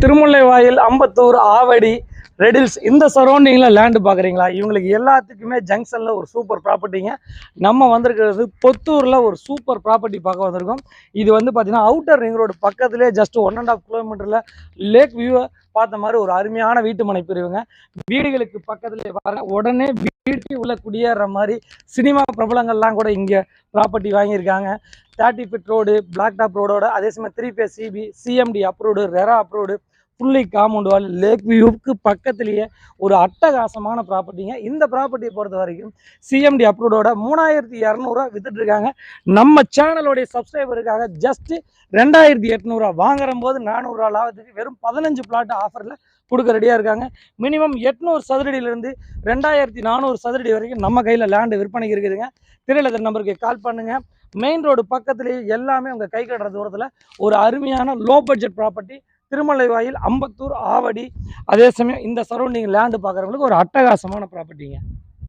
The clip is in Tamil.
திருமுல்லைவாயில், அம்பத்தூர், ஆவடி, ரெடில்ஸ் இந்த சரௌண்டிங்கில் லேண்டு பார்க்குறீங்களா? இவங்களுக்கு எல்லாத்துக்குமே ஜங்ஷனில் ஒரு சூப்பர் ப்ராப்பர்ட்டிங்க. நம்ம வந்திருக்கிறது பொத்தூரில் ஒரு சூப்பர் ப்ராப்பர்ட்டி பார்க்க வந்திருக்கோம். இது வந்து பார்த்தீங்கன்னா அவுட்டர் ரிங் ரோடு பக்கத்துலேயே ஜஸ்ட் 1.5 கிலோமீட்டரில் லேக் வியூவை பார்த்த மாதிரி ஒரு அருமையான வீட்டு மனை பிரிவுங்க. வீடுகளுக்கு பக்கத்துலேயே வர உடனே வீட்டு உள்ள குடியேற மாதிரி சினிமா பிரபலங்கள்லாம் கூட இங்கே ப்ராப்பர்ட்டி வாங்கியிருக்காங்க. 30 ஃபீட் ரோடு, பிளாக் டாப் ரோடோட அதே சமயம் 3 phase CP, CMD approved, RERA approved, fully compound wall, lake வியூவுக்கு பக்கத்துலேயே ஒரு அட்டகாசமான ப்ராப்பர்ட்டிங்க. இந்த ப்ராப்பர்ட்டியை பொறுத்த வரைக்கும் சிஎம்டி அப்ரூவ்டோட 3200 வித்துட்டு இருக்காங்க. நம்ம சேனலோடைய சப்ஸ்கிரைபருக்காக ஜஸ்ட் 2800 வாங்குற போது 400 லாபத்துக்கு வெறும் 15 பிளாட் ஆஃபரில் கொடுக்க ரெடியாக இருக்காங்க. மினிமம் 800 சதுரடியிலிருந்து 2400 சதுரடி வரைக்கும் நம்ம கையில் லேண்டு விற்பனைக்கு இருக்குதுங்க. திரையில நம்பருக்கு கால் பண்ணுங்கள். மெயின் ரோடு பக்கத்துலேயே எல்லாமே உங்கள் கை கட்டுற தூரத்தில் ஒரு அருமையான low budget property. Thirumullaivoyal, Ambattur, Avadi, அதே சமயம் இந்த சரௌண்டிங் லேண்டு பார்க்குறவங்களுக்கு ஒரு அட்டகாசமான ப்ராப்பர்ட்டிங்க.